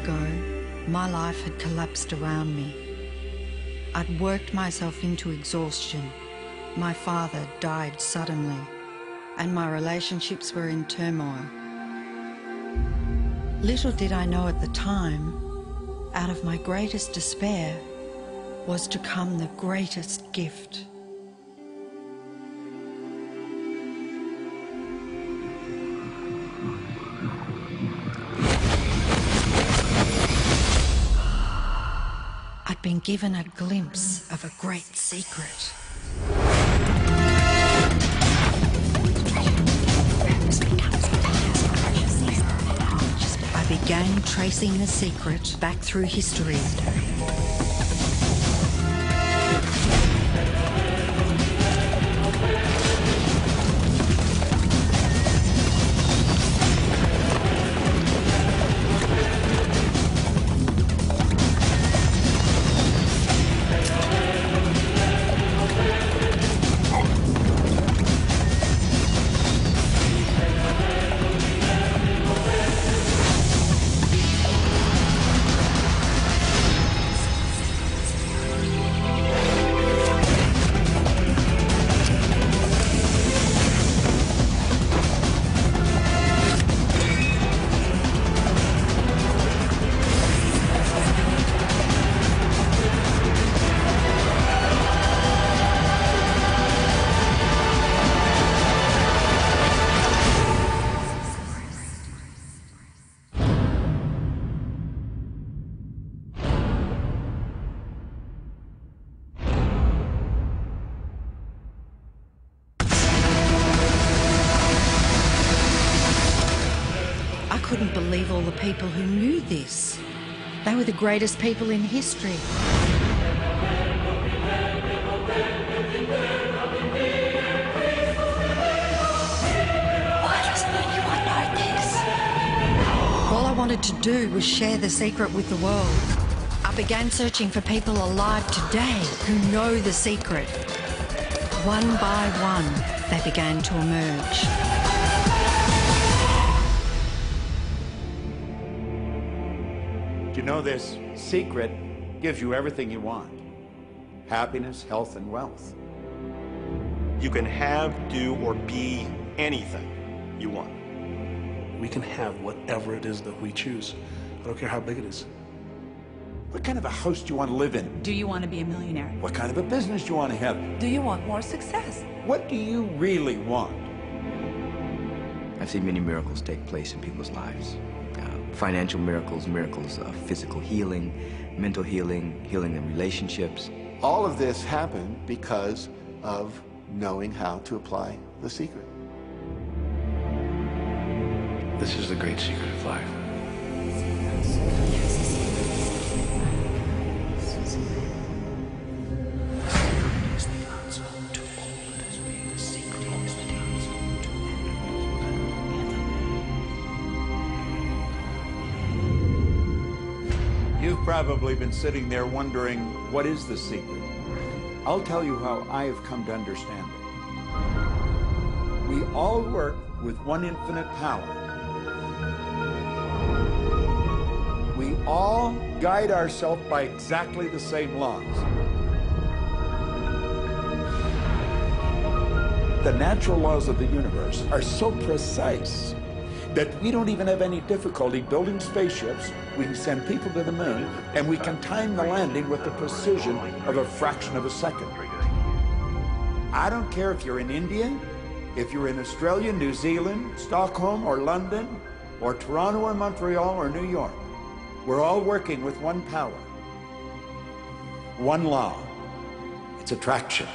ago, my life had collapsed around me. I'd worked myself into exhaustion. My father died suddenly, and my relationships were in turmoil. Little did I know at the time, out of my greatest despair was to come the greatest gift. I'd been given a glimpse of a great secret. I began tracing the secret back through history. I couldn't believe all the people who knew this. They were the greatest people in history. Why doesn't anyone know this? All I wanted to do was share the secret with the world. I began searching for people alive today who know the secret. One by one, they began to emerge. You know, this secret gives you everything you want. Happiness, health, and wealth. You can have, do, or be anything you want. We can have whatever it is that we choose. I don't care how big it is. What kind of a house do you want to live in? Do you want to be a millionaire? What kind of a business do you want to have? Do you want more success? What do you really want? I've seen many miracles take place in people's lives. Financial miracles, miracles of physical healing, mental healing, healing in relationships. All of this happened because of knowing how to apply the secret. This is the great secret of life. You've probably been sitting there wondering, what is the secret? I'll tell you how I have come to understand it. We all work with one infinite power. We all guide ourselves by exactly the same laws. The natural laws of the universe are so precise that we don't even have any difficulty building spaceships. We can send people to the moon, and we can time the landing with the precision of a fraction of a second. I don't care if you're in India, if you're in Australia, New Zealand, Stockholm, or London, or Toronto, or Montreal, or New York. We're all working with one power, one law. It's attraction.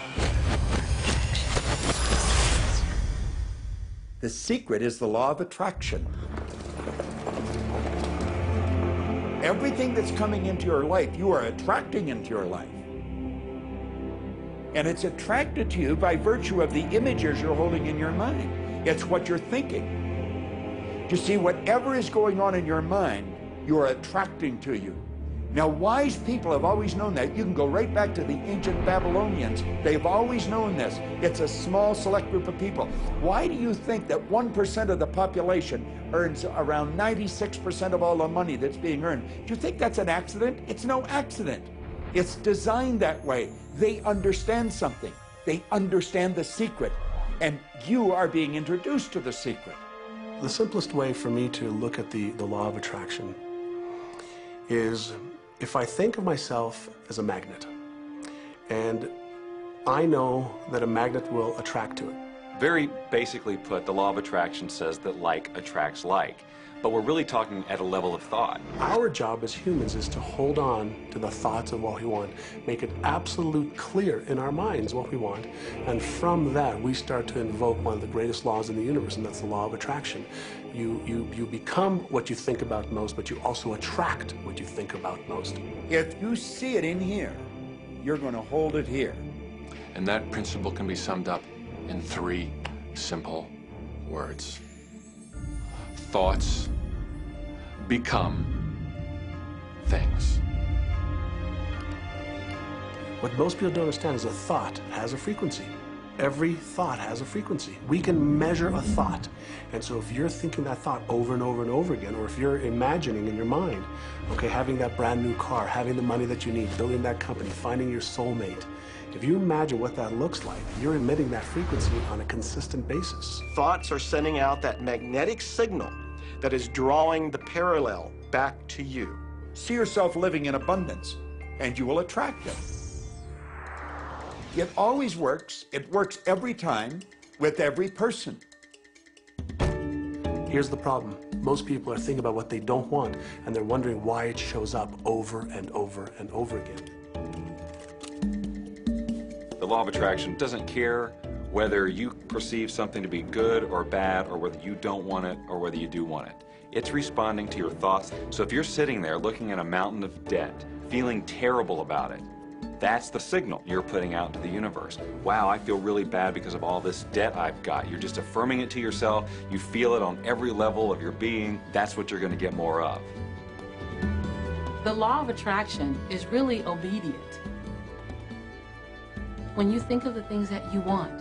The secret is the law of attraction. Everything that's coming into your life, you are attracting into your life. And it's attracted to you by virtue of the images you're holding in your mind. It's what you're thinking. You see, whatever is going on in your mind, you are attracting to you. Now, wise people have always known that. You can go right back to the ancient Babylonians. They've always known this. It's a small, select group of people. Why do you think that 1% of the population earns around 96% of all the money that's being earned? Do you think that's an accident? It's no accident. It's designed that way. They understand something. They understand the secret. And you are being introduced to the secret. The simplest way for me to look at the law of attraction is if I think of myself as a magnet, and I know that a magnet will attract to it. Very basically put, the law of attraction says that like attracts like. But we're really talking at a level of thought. Our job as humans is to hold on to the thoughts of what we want, make it absolute clear in our minds what we want, and from that we start to invoke one of the greatest laws in the universe, and that's the law of attraction. You become what you think about most, but you also attract what you think about most. If you see it in here, you're going to hold it here. And that principle can be summed up in 3 simple words. Thoughts become things. What most people don't understand is a thought has a frequency. Every thought has a frequency. We can measure a thought. And so if you're thinking that thought over and over and over again, or if you're imagining in your mind, okay, having that brand new car, having the money that you need, building that company, finding your soulmate, if you imagine what that looks like, you're emitting that frequency on a consistent basis. Thoughts are sending out that magnetic signal that is drawing the parallel back to you. See yourself living in abundance, and you will attract it. It always works. It works every time with every person. Here's the problem. Most people are thinking about what they don't want, and they're wondering why it shows up over and over and over again. The law of attraction doesn't care whether you perceive something to be good or bad, or whether you don't want it or whether you do want it. It's responding to your thoughts. So if you're sitting there looking at a mountain of debt, feeling terrible about it, that's the signal you're putting out into the universe. Wow, I feel really bad because of all this debt I've got. You're just affirming it to yourself. You feel it on every level of your being. That's what you're going to get more of. The law of attraction is really obedient. When you think of the things that you want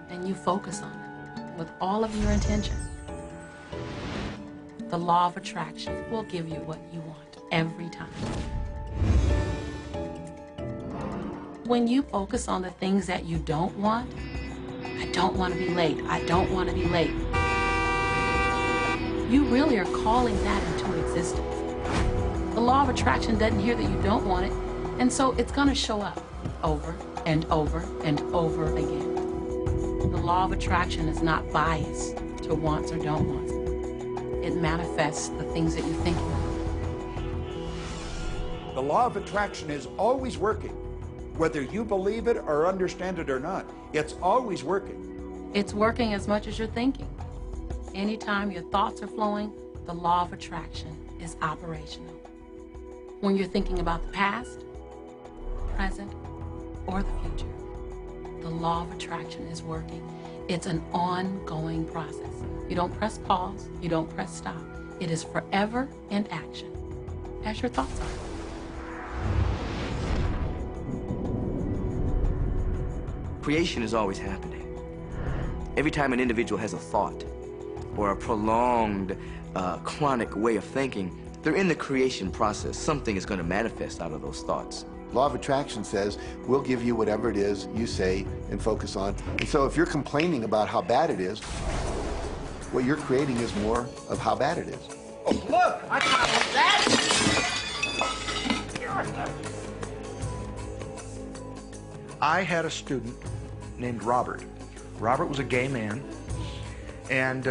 and you focus on them with all of your intention, the law of attraction will give you what you want every time. When you focus on the things that you don't want, I don't want to be late, I don't want to be late, you really are calling that into existence. The law of attraction doesn't hear that you don't want it, and so it's going to show up over and over and over again. The law of attraction is not biased to wants or don't wants. It manifests the things that you think you want. The law of attraction is always working. Whether you believe it or understand it or not, it's always working. It's working as much as you're thinking. Anytime your thoughts are flowing, the law of attraction is operational. When you're thinking about the past, present, or the future, the law of attraction is working. It's an ongoing process. You don't press pause, you don't press stop. It is forever in action, as your thoughts are. Creation is always happening. Every time an individual has a thought or a prolonged, chronic way of thinking, they're in the creation process. Something is going to manifest out of those thoughts. Law of attraction says, we'll give you whatever it is you say and focus on. And so if you're complaining about how bad it is, what you're creating is more of how bad it is. Oh, look, I got that. I had a student named Robert. Robert was a gay man, and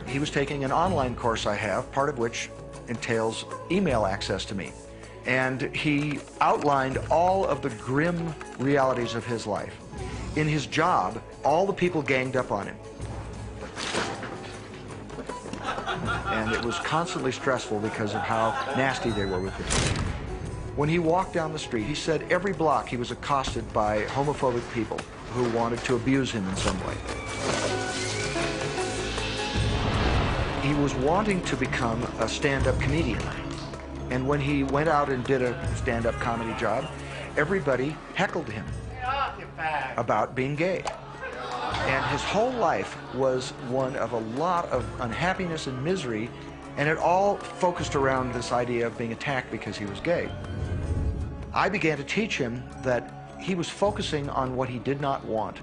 he was taking an online course I have, part of which entails email access to me. And he outlined all of the grim realities of his life. In his job, all the people ganged up on him. And it was constantly stressful because of how nasty they were with him. When he walked down the street, he said every block he was accosted by homophobic people who wanted to abuse him in some way. He was wanting to become a stand-up comedian. And when he went out and did a stand-up comedy job, everybody heckled him about being gay. And his whole life was one of a lot of unhappiness and misery, and it all focused around this idea of being attacked because he was gay. I began to teach him that he was focusing on what he did not want.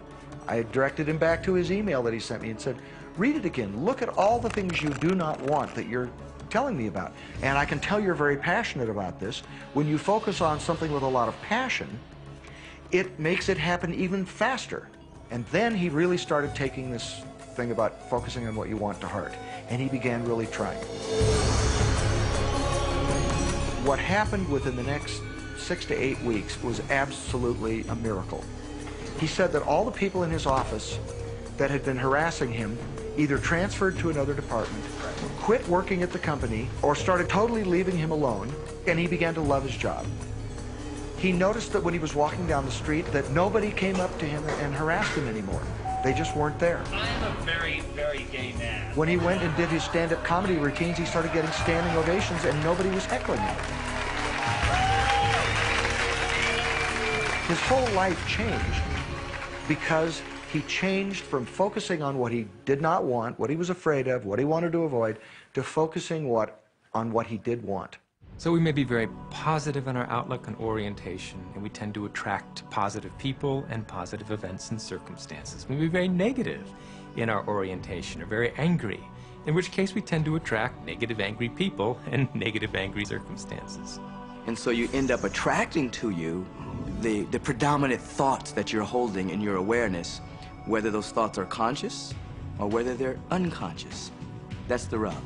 I directed him back to his email that he sent me and said, read it again. Look at all the things you do not want that you're telling me about. And I can tell you're very passionate about this. When you focus on something with a lot of passion, it makes it happen even faster. And then he really started taking this thing about focusing on what you want to heart. And he began really trying. What happened within the next 6 to 8 weeks was absolutely a miracle. He said that all the people in his office that had been harassing him either transferred to another department, quit working at the company, or started totally leaving him alone, and he began to love his job. He noticed that when he was walking down the street that nobody came up to him and harassed him anymore. They just weren't there. I am a very, very gay man. When he went and did his stand-up comedy routines, he started getting standing ovations and nobody was heckling him. His whole life changed because he changed from focusing on what he did not want, what he was afraid of, what he wanted to avoid, to focusing on what he did want. So we may be very positive in our outlook and orientation, and we tend to attract positive people and positive events and circumstances. We may be very negative in our orientation, or very angry, in which case we tend to attract negative, angry people and negative, angry circumstances. And so you end up attracting to you the predominant thoughts that you're holding in your awareness, whether those thoughts are conscious or whether they're unconscious. That's the rub.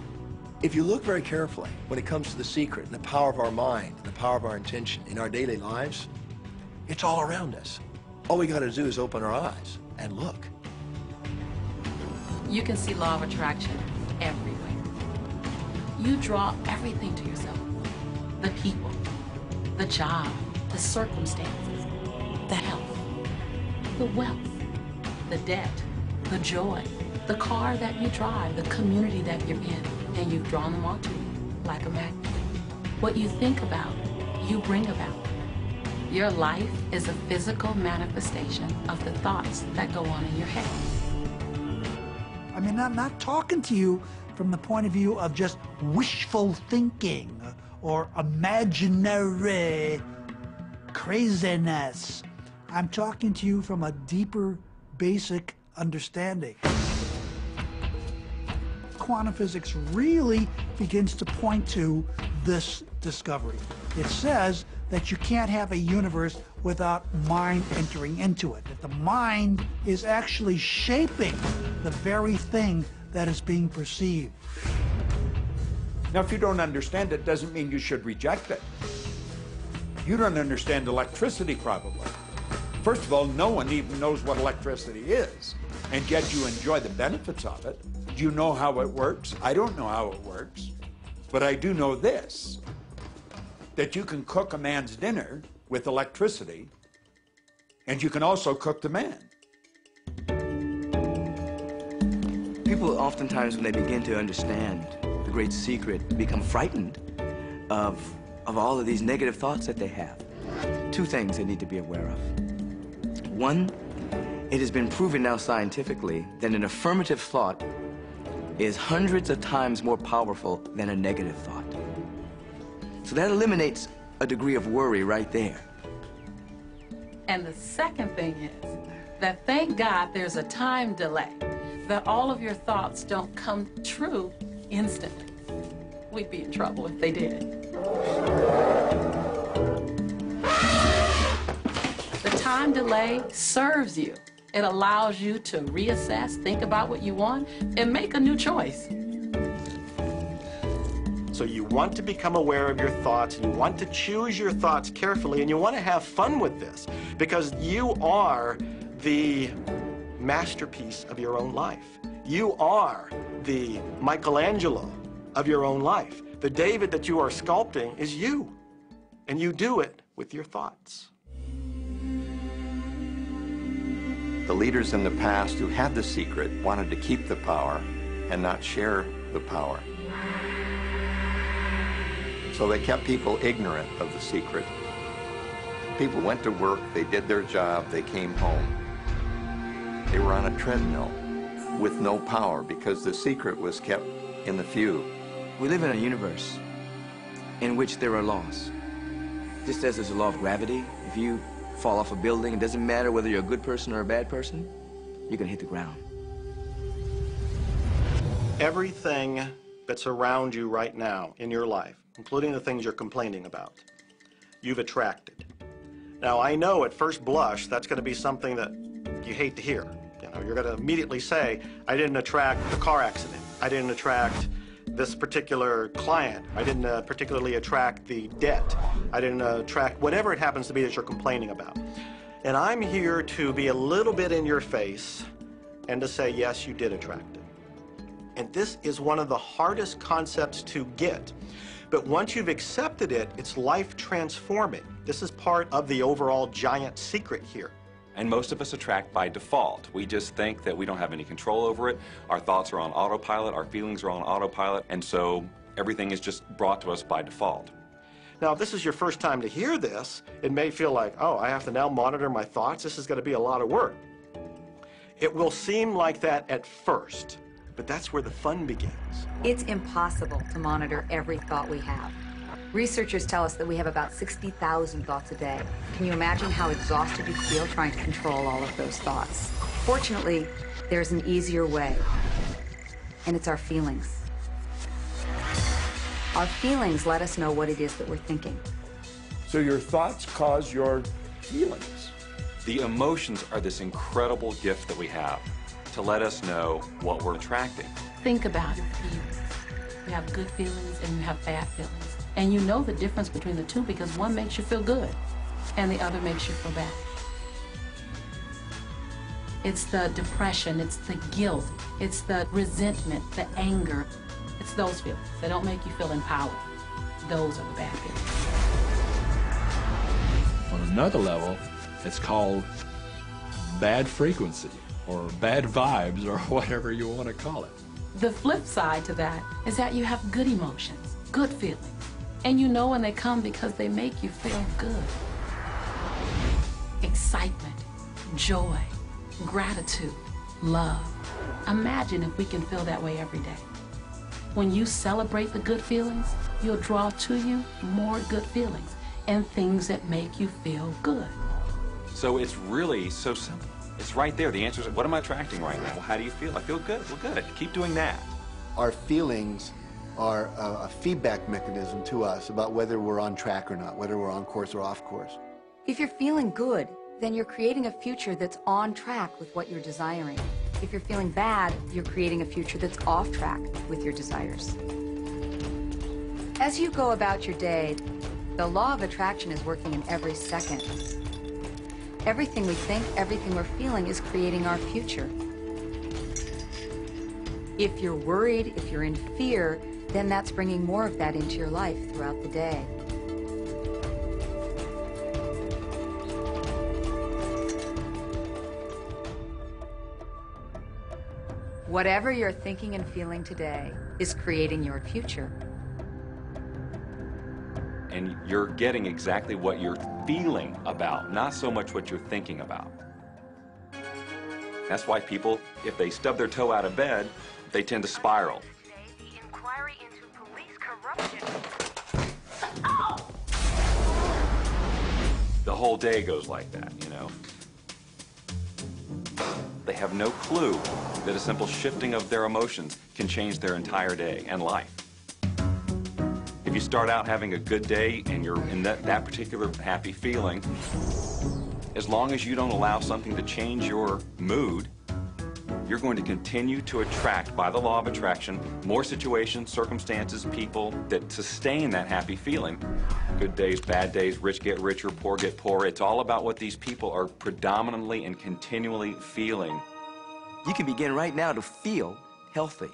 If you look very carefully when it comes to the secret and the power of our mind, and the power of our intention in our daily lives, it's all around us. All we got to do is open our eyes and look. You can see law of attraction everywhere. You draw everything to yourself. The people, the job, the circumstances, the health, the wealth, the debt, the joy, the car that you drive, the community that you're in, and you've drawn them onto you like a magnet. What you think about, you bring about. Your life is a physical manifestation of the thoughts that go on in your head. I mean, I'm not talking to you from the point of view of just wishful thinking or imaginary craziness. I'm talking to you from a deeper, basic understanding. Quantum physics really begins to point to this discovery. It says that you can't have a universe without mind entering into it, that the mind is actually shaping the very thing that is being perceived. Now, if you don't understand it, doesn't mean you should reject it. You don't understand electricity, probably. First of all, no one even knows what electricity is, and yet you enjoy the benefits of it. Do you know how it works? I don't know how it works, but I do know this, that you can cook a man's dinner with electricity, and you can also cook the man. People oftentimes, when they begin to understand the great secret, become frightened of all of these negative thoughts that they have. Two things they need to be aware of. One, it has been proven now scientifically that an affirmative thought is hundreds of times more powerful than a negative thought. So that eliminates a degree of worry right there. And the second thing is that thank God there's a time delay, that all of your thoughts don't come true instantly. We'd be in trouble if they did. The time delay serves you. It allows you to reassess, think about what you want, and make a new choice. So you want to become aware of your thoughts, you want to choose your thoughts carefully, and you want to have fun with this, because you are the masterpiece of your own life. You are the Michelangelo of your own life. The David that you are sculpting is you, and you do it with your thoughts. The leaders in the past who had the secret wanted to keep the power and not share the power. So they kept people ignorant of the secret. People went to work, they did their job, they came home. They were on a treadmill with no power because the secret was kept in the few. We live in a universe in which there are laws. Just as there's a law of gravity, if you fall off a building, it doesn't matter whether you're a good person or a bad person, you're gonna hit the ground. Everything that's around you right now in your life, including the things you're complaining about, you've attracted. Now, I know at first blush that's going to be something that you hate to hear. You know, you're going to immediately say, I didn't attract the car accident. I didn't attract this particular client. I didn't particularly attract the debt. I didn't attract whatever it happens to be that you're complaining about. And I'm here to be a little bit in your face and to say, yes, you did attract it. And this is one of the hardest concepts to get. But once you've accepted it, it's life transforming. This is part of the overall giant secret here. And most of us attract by default. We just think that we don't have any control over it. Our thoughts are on autopilot, our feelings are on autopilot, and so everything is just brought to us by default. Now, if this is your first time to hear this, it may feel like, oh, I have to now monitor my thoughts. This is going to be a lot of work. It will seem like that at first, but that's where the fun begins. It's impossible to monitor every thought we have. Researchers tell us that we have about 60,000 thoughts a day. Can you imagine how exhausted you feel trying to control all of those thoughts? Fortunately, there's an easier way, and it's our feelings. Our feelings let us know what it is that we're thinking. So your thoughts cause your feelings. The emotions are this incredible gift that we have to let us know what we're attracting. Think about your feelings. You have good feelings and you have bad feelings. And you know the difference between the two because one makes you feel good and the other makes you feel bad. It's the depression, it's the guilt, it's the resentment, the anger. It's those feelings that don't make you feel empowered. Those are the bad feelings. On another level, it's called bad frequency or bad vibes or whatever you want to call it. The flip side to that is that you have good emotions, good feelings. And you know when they come because they make you feel good. Excitement, joy, gratitude, love. Imagine if we can feel that way every day. When you celebrate the good feelings, you'll draw to you more good feelings and things that make you feel good. So it's really so simple. It's right there. The answer is, what am I attracting right now? Well, how do you feel? I feel good. Well, good. Keep doing that. Our feelings are a feedback mechanism to us about whether we're on track or not, whether we're on course or off course. If you're feeling good, then you're creating a future that's on track with what you're desiring. If you're feeling bad, you're creating a future that's off track with your desires. As you go about your day, the law of attraction is working in every second. Everything we think, everything we're feeling is creating our future. If you're worried, if you're in fear, then that's bringing more of that into your life throughout the day. Whatever you're thinking and feeling today is creating your future. And you're getting exactly what you're feeling about, not so much what you're thinking about. That's why people, if they stub their toe out of bed, they tend to spiral. The whole day goes like that, you know. They have no clue that a simple shifting of their emotions can change their entire day and life. If you start out having a good day and you're in that particular happy feeling, as long as you don't allow something to change your mood, you're going to continue to attract, by the law of attraction, more situations, circumstances, people that sustain that happy feeling. Good days, bad days, rich get richer, poor get poorer. It's all about what these people are predominantly and continually feeling. You can begin right now to feel healthy.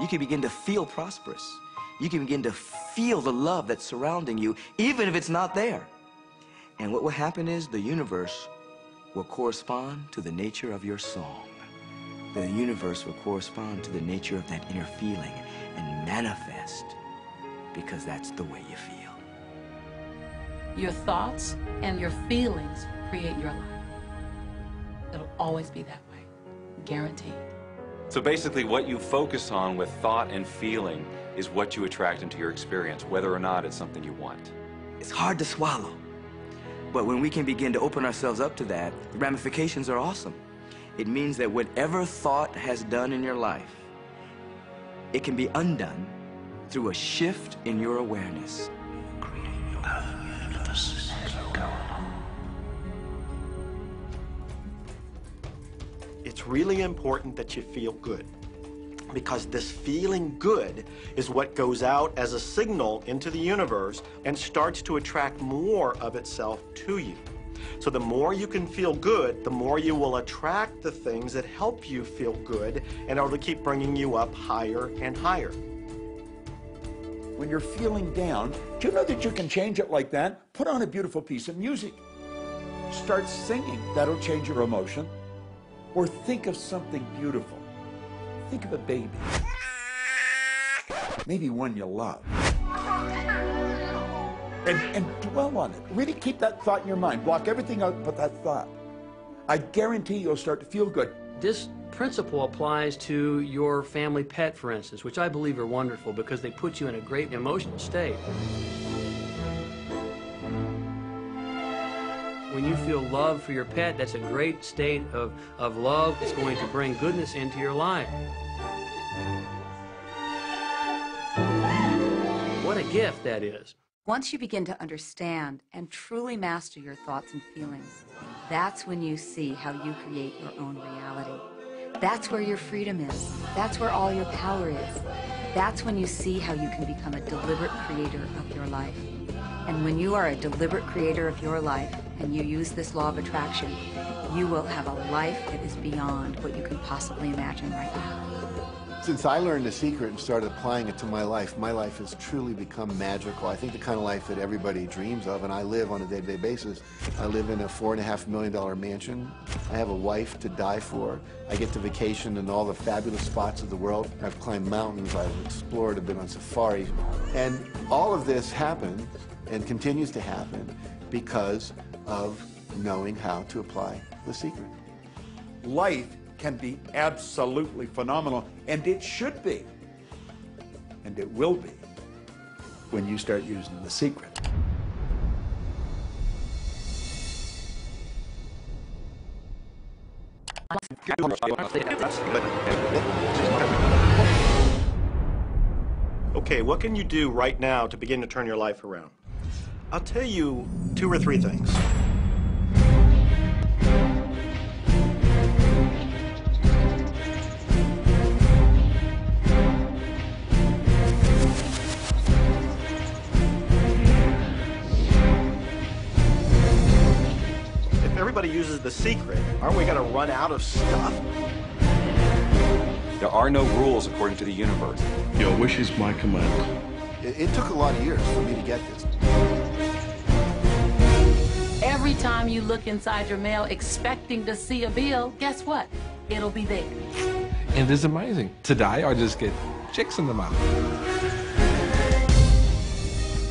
You can begin to feel prosperous. You can begin to feel the love that's surrounding you, even if it's not there. And what will happen is the universe will correspond to the nature of your song. The universe will correspond to the nature of that inner feeling and manifest because that's the way you feel. Your thoughts and your feelings create your life. It'll always be that way, guaranteed. So basically what you focus on with thought and feeling is what you attract into your experience, whether or not it's something you want. It's hard to swallow. But when we can begin to open ourselves up to that, the ramifications are awesome. It means that whatever thought has done in your life, it can be undone through a shift in your awareness. It's really important that you feel good, because this feeling good is what goes out as a signal into the universe and starts to attract more of itself to you. So the more you can feel good, the more you will attract the things that help you feel good, and it'll keep bringing you up higher and higher. When you're feeling down, do you know that you can change it like that? Put on a beautiful piece of music. Start singing. That'll change your emotion. Or think of something beautiful. Think of a baby. Maybe one you love. And dwell on it. Really keep that thought in your mind. Block everything out but that thought. I guarantee you'll start to feel good. This principle applies to your family pet, for instance, which I believe are wonderful because they put you in a great emotional state. When you feel love for your pet, that's a great state of love. It's going to bring goodness into your life. What a gift that is. Once you begin to understand and truly master your thoughts and feelings, that's when you see how you create your own reality. That's where your freedom is. That's where all your power is. That's when you see how you can become a deliberate creator of your life. And when you are a deliberate creator of your life and you use this law of attraction, you will have a life that is beyond what you can possibly imagine right now. Since I learned the secret and started applying it to my life has truly become magical. I think the kind of life that everybody dreams of, and I live on a day-to-day basis. I live in a $4.5 million mansion. I have a wife to die for. I get to vacation in all the fabulous spots of the world. I've climbed mountains, I've explored, I've been on safari. And all of this happens and continues to happen because of knowing how to apply the secret. Life can be absolutely phenomenal, and it should be, and it will be, when you start using the secret. Okay, what can you do right now to begin to turn your life around? I'll tell you 2 or 3 things. If everybody uses the secret, aren't we going to run out of stuff? There are no rules according to the universe. Your wish is my command. It took a lot of years for me to get this. Every time you look inside your mail expecting to see a bill, guess what? It'll be there. And it's amazing. Today I just get checks in the mail.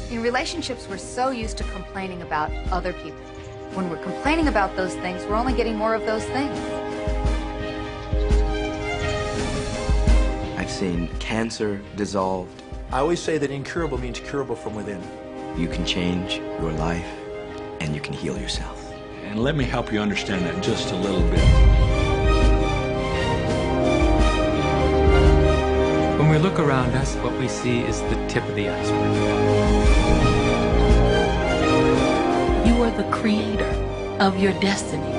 In relationships, we're so used to complaining about other people. When we're complaining about those things, we're only getting more of those things. I've seen cancer dissolved. I always say that incurable means curable from within. You can change your life, and you can heal yourself. And let me help you understand that just a little bit. When we look around us, what we see is the tip of the iceberg. You are the creator of your destiny.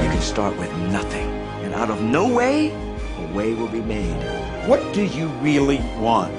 You can start with nothing, and out of no way, a way will be made. What do you really want?